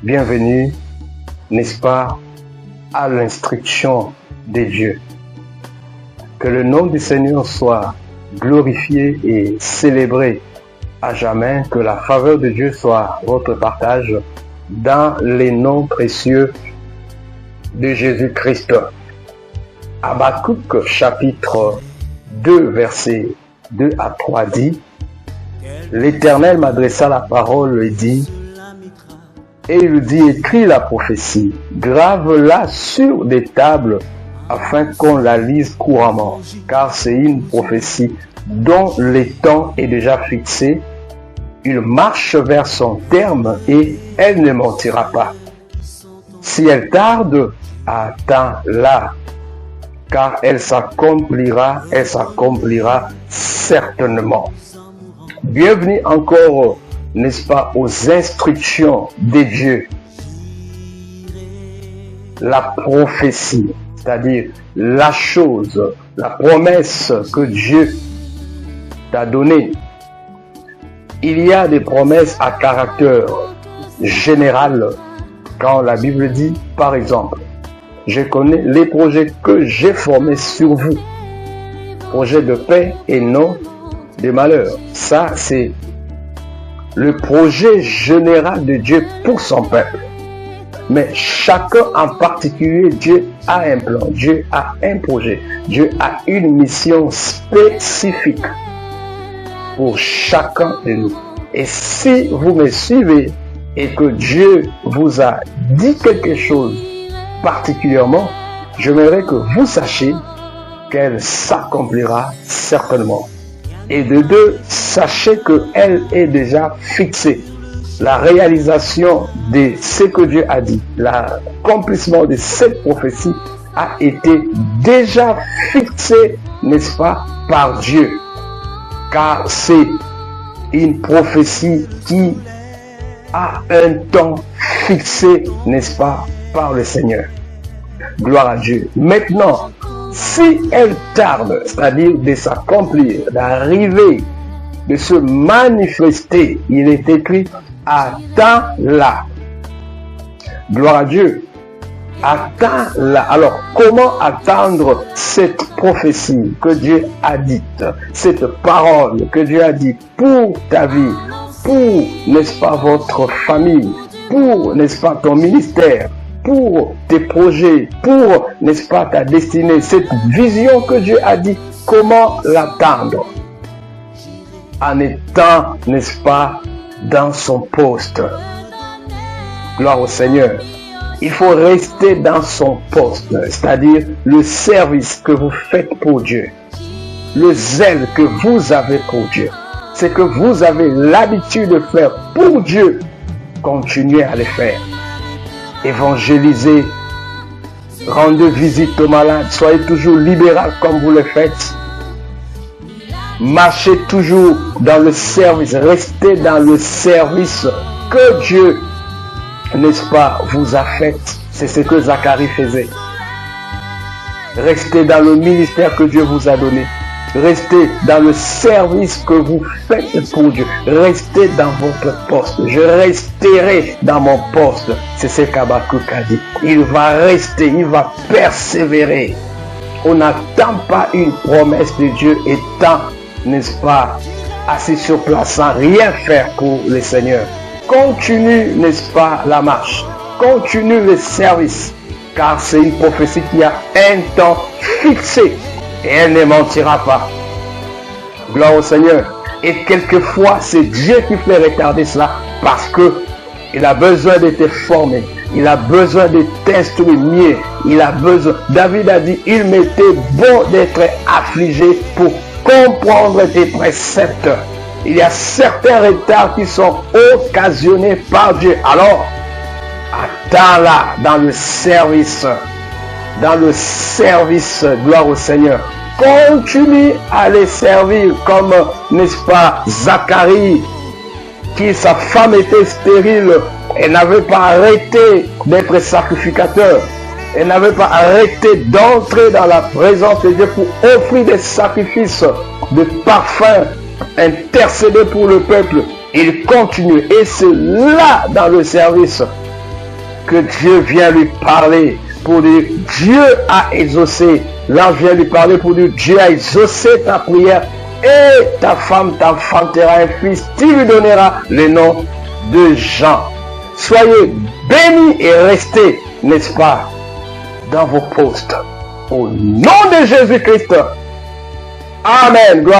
Bienvenue, n'est-ce pas, à l'instruction de Dieu. Que le nom du Seigneur soit glorifié et célébré à jamais, que la faveur de Dieu soit votre partage dans les noms précieux de Jésus-Christ. Habakkuk chapitre 2 versets 2 à 3 dit: L'Éternel m'adressa la parole et dit, et il dit, écris la prophétie, grave-la sur des tables afin qu'on la lise couramment, car c'est une prophétie dont le temps est déjà fixé. Il marche vers son terme et elle ne mentira pas. Si elle tarde, attends-la, car elle s'accomplira certainement. Bienvenue encore, n'est-ce pas, aux instructions de Dieu. La prophétie, c'est-à-dire la chose, la promesse que Dieu t'a donnée. Il y a des promesses à caractère général quand la Bible dit, par exemple, je connais les projets que j'ai formés sur vous, projets de paix et non de malheur. Ça, c'est le projet général de Dieu pour son peuple. Mais chacun en particulier, Dieu a un plan, Dieu a un projet, Dieu a une mission spécifique pour chacun de nous. Et si vous me suivez et que Dieu vous a dit quelque chose particulièrement, j'aimerais que vous sachiez qu'elle s'accomplira certainement. Et de deux, sachez qu'elle est déjà fixée. La réalisation de ce que Dieu a dit, l'accomplissement de cette prophétie a été déjà fixé, n'est-ce pas, par Dieu. Car c'est une prophétie qui a un temps fixé, n'est-ce pas, par le Seigneur. Gloire à Dieu. Maintenant, si elle tarde, c'est-à-dire de s'accomplir, d'arriver, de se manifester, il est écrit, attends-la. Gloire à Dieu. Attends-la. Alors, comment attendre cette prophétie que Dieu a dite, cette parole que Dieu a dite pour ta vie, pour, n'est-ce pas, votre famille, pour, n'est-ce pas, ton ministère, pour tes projets, pour, n'est-ce pas, ta destinée, cette vision que Dieu a dit, comment l'attendre? En étant, n'est-ce pas, dans son poste. Gloire au Seigneur. Il faut rester dans son poste, c'est-à-dire le service que vous faites pour Dieu, le zèle que vous avez pour Dieu, ce que vous avez l'habitude de faire pour Dieu, continuez à le faire. Évangélisez, rendez visite aux malades, soyez toujours libéral comme vous le faites. Marchez toujours dans le service, restez dans le service que Dieu, n'est-ce pas, vous a fait. C'est ce que Zacharie faisait. Restez dans le ministère que Dieu vous a donné. Restez dans le service que vous faites pour Dieu. Restez dans votre poste. Je resterai dans mon poste. C'est ce qu'Habakkuk a dit. Il va rester, il va persévérer. On n'attend pas une promesse de Dieu étant, n'est-ce pas, assis sur place sans rien faire pour le Seigneur. Continue, n'est-ce pas, la marche. Continue le service. Car c'est une prophétie qui a un temps fixé. Et elle ne mentira pas. Gloire au Seigneur. Et quelquefois, c'est Dieu qui fait retarder cela parce que il a besoin de te former. Il a besoin de t'instruire mieux. Il a besoin. David a dit, il m'était bon d'être affligé pour comprendre tes préceptes. Il y a certains retards qui sont occasionnés par Dieu. Alors, attends-la dans le service. Dans le service, gloire au Seigneur. Continue à les servir comme, n'est-ce pas, Zacharie, qui sa femme était stérile. Elle n'avait pas arrêté d'être sacrificateur. Elle n'avait pas arrêté d'entrer dans la présence de Dieu pour offrir des sacrifices de parfum, intercéder pour le peuple. Il continue. Et c'est là, dans le service, que Dieu vient lui parler pour dire Dieu a exaucé. L'ange vient lui parler pour dire Dieu a exaucé ta prière et ta femme t'enfantera un fils. Tu lui donneras le nom de Jean. Soyez bénis et restez, n'est-ce pas, dans vos postes. Au nom de Jésus-Christ. Amen.